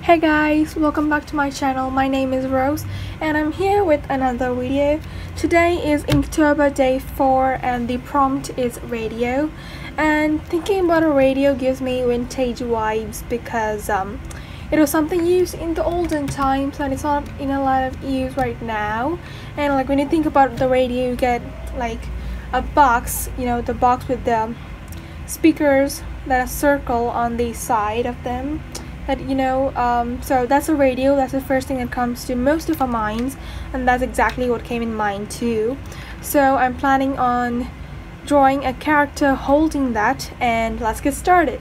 Hey guys, welcome back to my channel. My name is Rose and I'm here with another video. Today is Inktober day 4 and the prompt is radio. And thinking about a radio gives me vintage vibes because it was something used in the olden times and it's not in a lot of use right now. And like when you think about the radio, you get like a box, the box with the speakers that are circle on the side of them. So that's a radio. That's the first thing that comes to most of our minds, and that's exactly what came in mind too. So I'm planning on drawing a character holding that, and let's get started.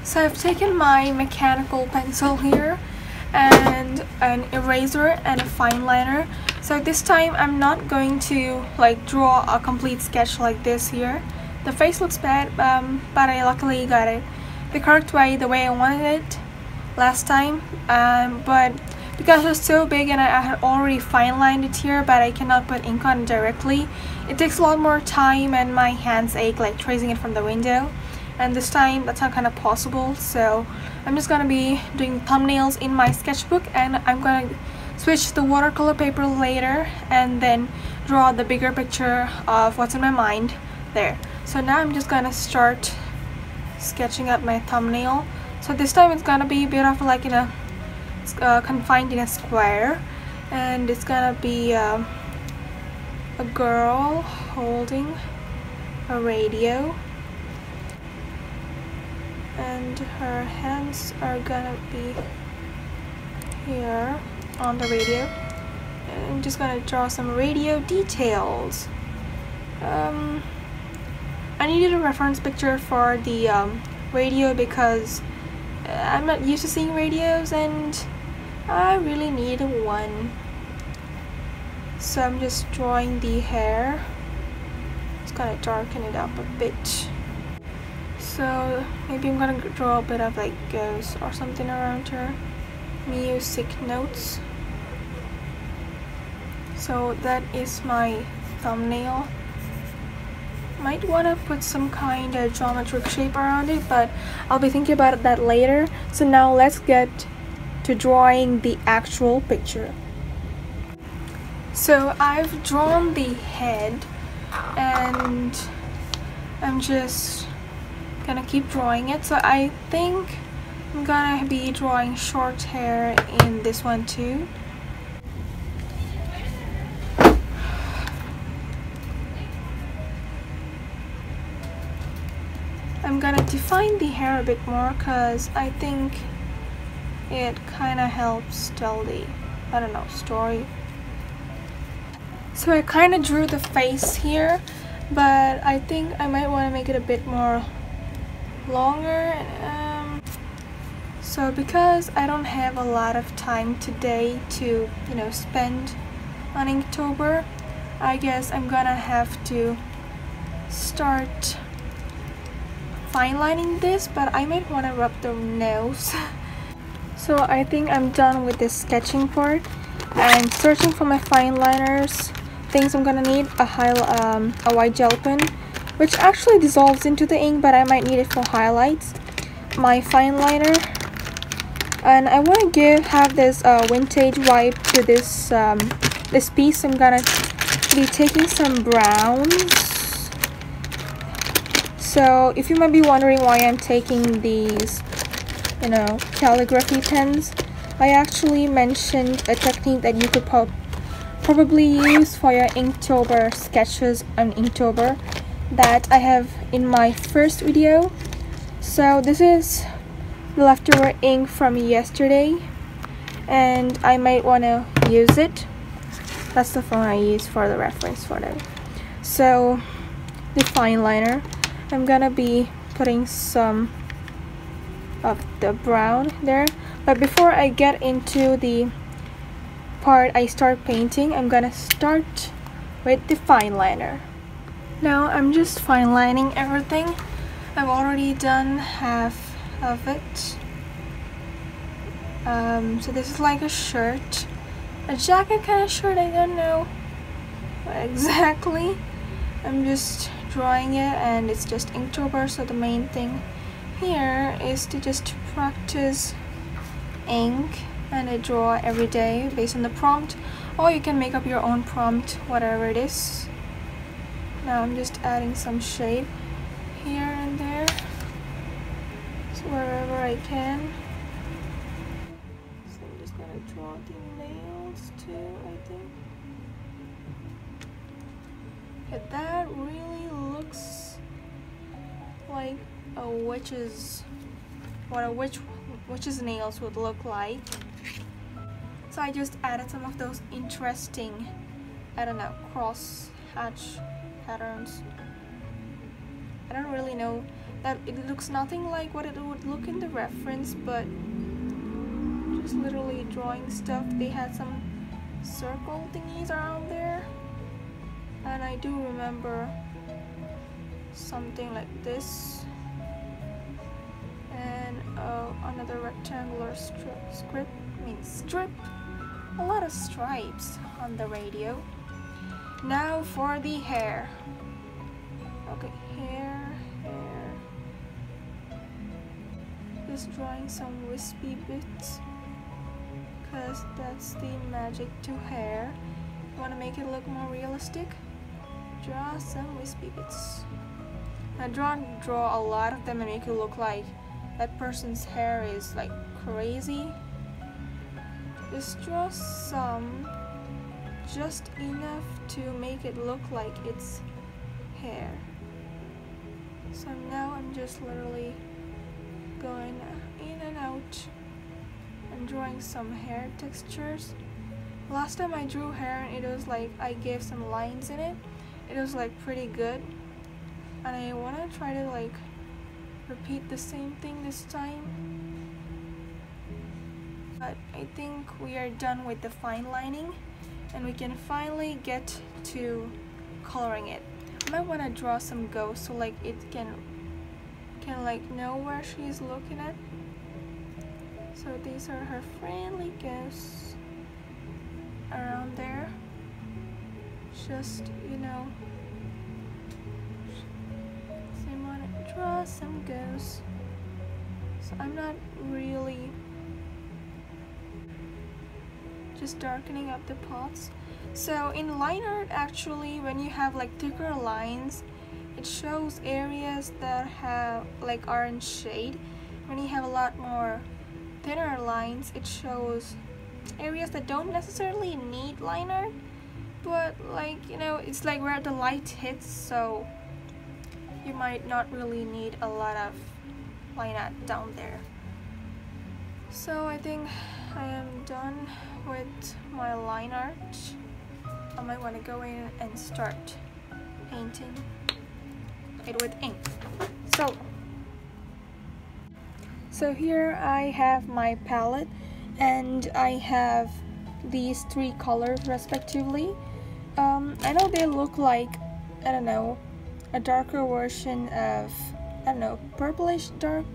So I've taken my mechanical pencil here and an eraser and a fine liner. So this time I'm not going to draw a complete sketch like this here. The face looks bad, but I luckily got it the correct way, the way I wanted it last time. But because it was so big and I had already fine lined it here, but I cannot put ink on it directly, it takes a lot more time and my hands ache like tracing it from the window. And this time that's not kind of possible, so I'm just gonna be doing thumbnails in my sketchbook, and I'm gonna switch the watercolor paper later and then draw the bigger picture of what's in my mind there. So now I'm just gonna start sketching out my thumbnail. So this time it's gonna be a bit of like confined in a square, and it's gonna be a girl holding a radio, and her hands are gonna be here on the radio, and I'm just gonna draw some radio details. I needed a reference picture for the radio because I'm not used to seeing radios and I really need one. So I'm just drawing the hair. Just gonna darken it up a bit. So maybe I'm gonna draw a bit of like ghosts or something around her. Music notes. So that is my thumbnail. Might want to put some kind of geometric shape around it, but I'll be thinking about that later. So now let's get to drawing the actual picture. So I've drawn the head and I'm just gonna keep drawing it. So I think I'm gonna be drawing short hair in this one too. I'm gonna define the hair a bit more because I think it kind of helps tell the, story. So I kind of drew the face here, but I think I might want to make it a bit more longer. So because I don't have a lot of time today to spend on Inktober, I guess I'm gonna have to start fine lining this, but I might want to rub the nose. So I think I'm done with this sketching part and searching for my fine liners. Things I'm gonna need: a white gel pen, which actually dissolves into the ink, but I might need it for highlights, my fine liner, and I want to have this vintage vibe to this this piece. I'm gonna be taking some browns. So if you might be wondering why I'm taking these calligraphy pens, I actually mentioned a technique that you could probably use for your Inktober sketches on Inktober that I have in my first video. So this is the leftover ink from yesterday and I might want to use it. That's the phone I use for the reference for them. So the fine liner, I'm gonna be putting some of the brown there, but before I get into the part I start painting, I'm gonna start with the fine liner. Now I'm just fine lining everything. I've already done half of it. So this is like a shirt, a jacket kind of shirt, I don't know exactly. I'm just drawing it and it's just Inktober, so the main thing here is to just practice ink and I draw every day based on the prompt, or you can make up your own prompt, whatever it is. Now I'm just adding some shape here and there, so wherever I can. So I'm just gonna draw the nails too, I think. Okay, that really looks like a witch's, what a witch's nails would look like. So I just added some of those interesting, I don't know, cross hatch patterns. I don't really know, that it looks nothing like what it would look in the reference, but just literally drawing stuff. They had some circle thingies around there, and I do remember something like this, and another rectangular strip, a lot of stripes on the radio. Now for the hair. Okay, hair. Just drawing some wispy bits, because that's the magic to hair. You want to make it look more realistic? Draw some wispy bits. Now draw a lot of them and make it look like that person's hair is like crazy. Just draw some, just enough to make it look like it's hair. So now I'm just literally going in and out and drawing some hair textures. Last time I drew hair and it was like I gave some lines in it. It was like pretty good, and I want to try to like repeat the same thing this time. But I think we are done with the fine lining and we can finally get to coloring it. I might want to draw some ghosts so like it can like know where she's looking at. So these are her friendly ghosts around there. Just, you know, so I want to draw some ghosts. So I'm not really just darkening up the pots. So in line art, actually, when you have like thicker lines, it shows areas that have like orange shade. When you have a lot more thinner lines, it shows areas that don't necessarily need line art, but like, you know, it's like where the light hits, so you might not really need a lot of line art down there. So I think I am done with my line art. I might want to go in and start painting it with ink. So here I have my palette and I have these three colors respectively. I know they look like, I don't know, a darker version of, I don't know, purplish, dark,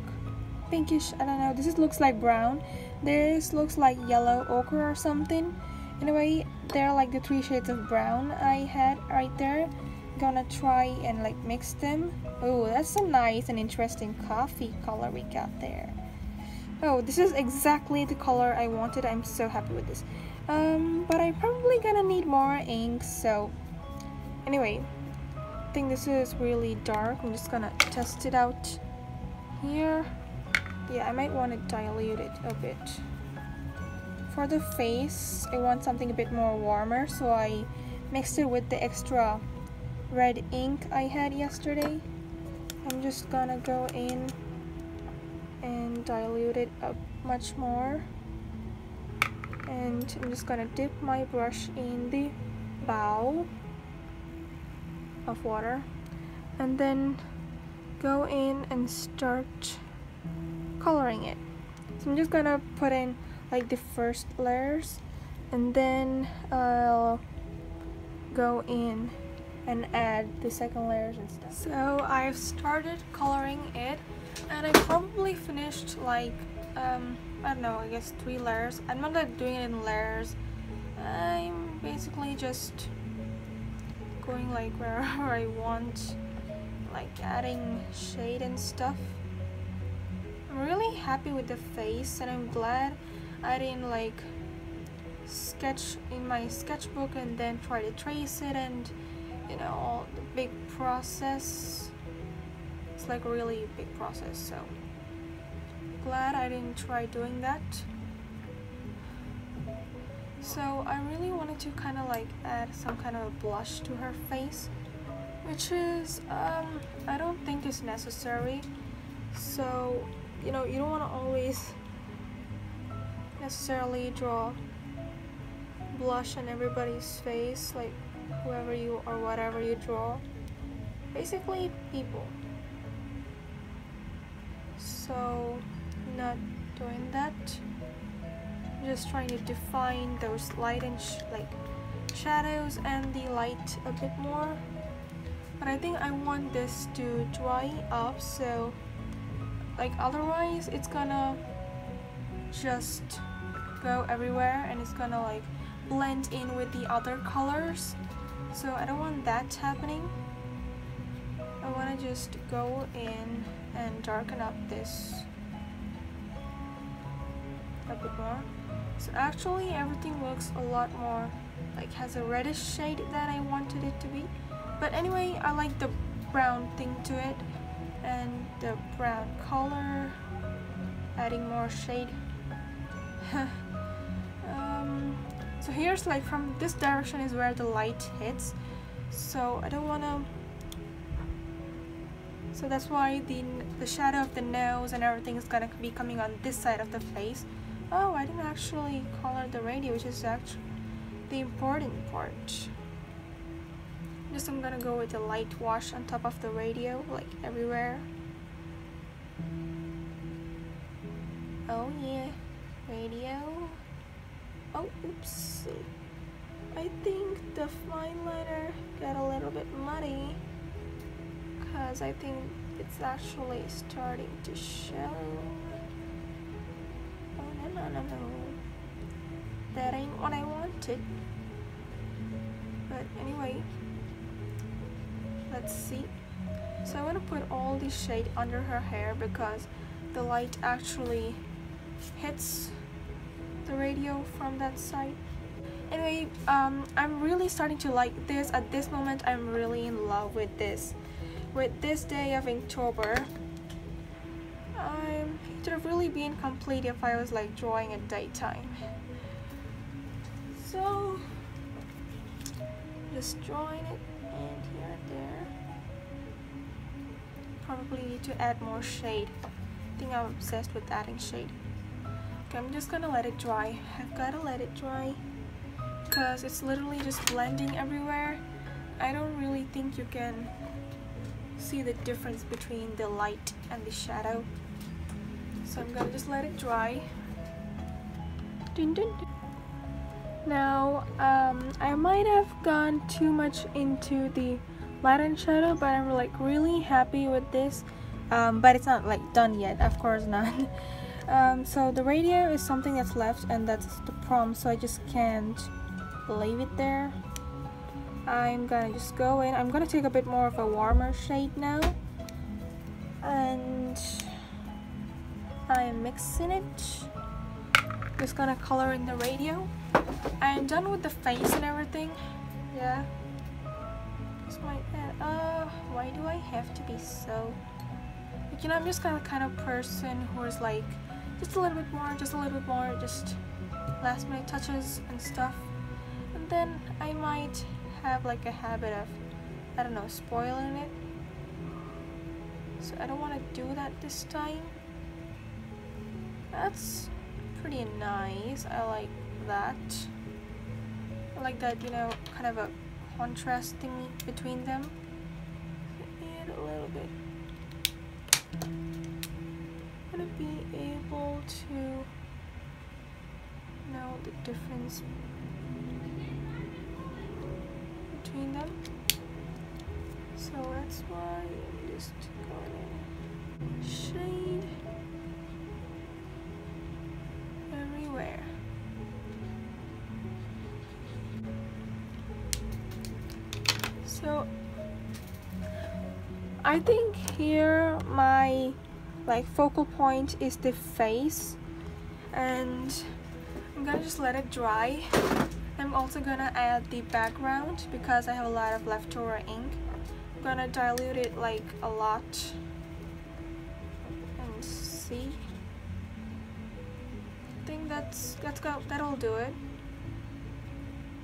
pinkish, I don't know. This looks like brown. This looks like yellow ochre or something. Anyway, they're like the three shades of brown I had right there. Gonna try and like mix them. Oh, that's a nice and interesting coffee color we got there. Oh, this is exactly the color I wanted. I'm so happy with this. But I'm probably gonna need more ink, so anyway, I think this is really dark. I'm just gonna test it out here. Yeah, I might want to dilute it a bit. For the face, I want something a bit more warmer, so I mixed it with the extra red ink I had yesterday. I'm just gonna go in and dilute it up much more, and I'm just gonna dip my brush in the bowl of water and then go in and start coloring it. So I'm just gonna put in like the first layers, and then I'll go in and add the second layers and stuff. So I've started coloring it, and I probably finished like I don't know, I guess 3 layers. I'm not like doing it in layers. I'm basically just going like wherever I want, like adding shade and stuff. I'm really happy with the face, and I'm glad I didn't like sketch in my sketchbook and then try to trace it, and you know, all the big process. It's like a really big process, so glad I didn't try doing that. So I really wanted to kind of like add some kind of blush to her face, which is I don't think is necessary. So you know, you don't want to always necessarily draw blush on everybody's face, like whoever you or whatever you draw, basically people. So not doing that, just trying to define those light and like shadows and the light a bit more. But I think I want this to dry up, so like otherwise it's gonna just go everywhere and it's gonna like blend in with the other colors. So I don't want that happening. I want to just go in and darken up this a bit more. So actually everything looks a lot more like has a reddish shade that I wanted it to be. But anyway, I like the brown thing to it and the brown color, adding more shade. So here's like from this direction is where the light hits, so I don't want to, so that's why the shadow of the nose and everything is gonna be coming on this side of the face. Oh, I didn't actually color the radio, which is actually the important part. Just I'm gonna go with the light wash on top of the radio, like everywhere. Oh yeah, radio. Oh, oops. I think the fine liner got a little bit muddy, because I think it's actually starting to show. Oh no. That ain't what I wanted. But anyway, let's see. So I want to put all this shade under her hair because the light actually hits the radio from that side. Anyway, I'm really starting to like this. At this moment, I'm really in love with this. With this day of Inktober, it would have really been complete if I was like drawing at daytime. So, just drawing it and here and there. Probably need to add more shade. I think I'm obsessed with adding shade. Okay, I'm just gonna let it dry. I've gotta let it dry because it's literally just blending everywhere. I don't really think you can see the difference between the light and the shadow. So I'm gonna just let it dry. Dun, dun, dun. Now, I might have gone too much into the light and shadow, but I'm like really happy with this. But it's not like done yet, of course not. So the radio is something that's left, and that's the prompt, so I just can't leave it there. I'm gonna just go in. I'm gonna take a bit more of a warmer shade now, and I'm mixing it. Just gonna color in the radio. I'm done with the face and everything. Yeah. This might add. Why do I have to be so? Like, you know, I'm just kind of person who is like just a little bit more, just last minute touches and stuff. And then I might have like a habit of, I don't know, spoiling it. So I don't want to do that this time. That's pretty nice. I like that. I like that, you know, kind of a contrast thing between them. Add a little bit. I'm gonna be able to know the difference between them. So that's why I'm just going to shade everywhere. So I think here my focal point is the face, and I'm gonna just let it dry. I'm also gonna add the background because I have a lot of leftover ink. I'm gonna dilute it like a lot and see. I think that'll do it.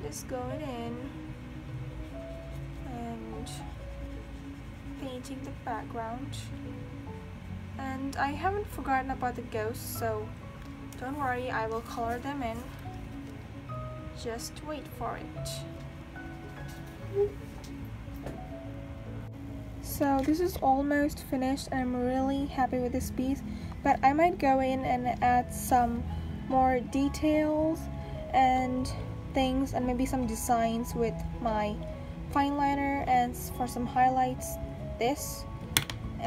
Just going in and painting the background. And I haven't forgotten about the ghosts, so don't worry, I will color them in. Just wait for it. So this is almost finished and I'm really happy with this piece, but I might go in and add some more details and things and maybe some designs with my fine liner and for some highlights this.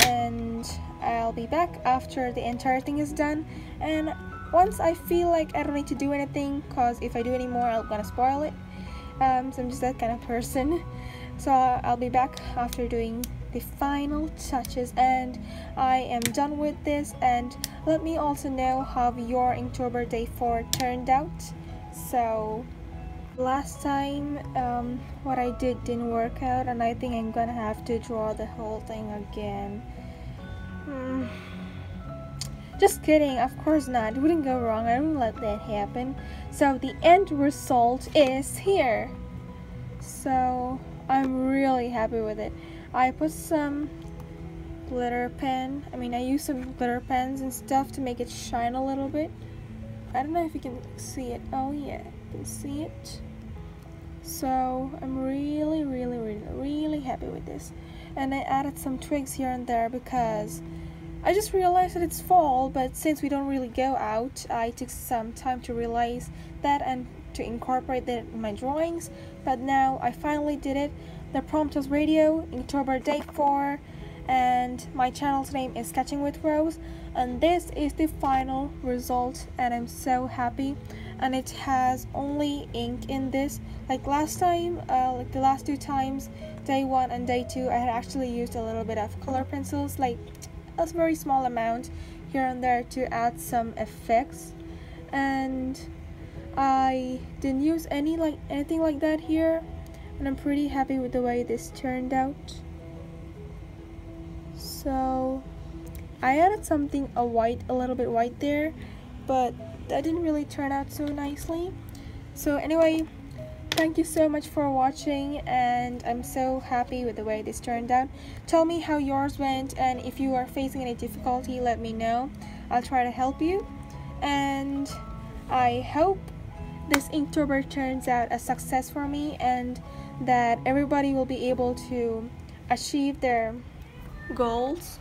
And I'll be back after the entire thing is done, and once I feel like I don't need to do anything, because if I do any more I'm gonna spoil it. So I'm just that kind of person. So I'll be back after doing the final touches, and I am done with this. And let me also know how your Inktober Day 4 turned out. So last time what I didn't work out, and I think I'm gonna have to draw the whole thing again. Just kidding, of course not. It wouldn't go wrong. I don't let that happen. So the end result is here. So I'm really happy with it. I put some glitter pen. I used some glitter pens and stuff to make it shine a little bit. I don't know if you can see it. Oh yeah, you can see it. So I'm really happy with this. And I added some twigs here and there because I just realized that it's fall, but since we don't really go out, I took some time to realize that and to incorporate that in my drawings. But now I finally did it. The prompt was radio, Inktober Day 4, and my channel's name is Sketching with Rose, and this is the final result, and I'm so happy. And it has only ink in this. Like last time, like the last two times, day 1 and day 2, I had actually used a little bit of color pencils, like a very small amount here and there to add some effects, and I didn't use anything like that here, and I'm pretty happy with the way this turned out. So I added something a little bit white there, but that didn't really turn out so nicely. So anyway, thank you so much for watching, and I'm so happy with the way this turned out. Tell me how yours went, and if you are facing any difficulty, let me know. I'll try to help you, and I hope this Inktober turns out a success for me, and that everybody will be able to achieve their goals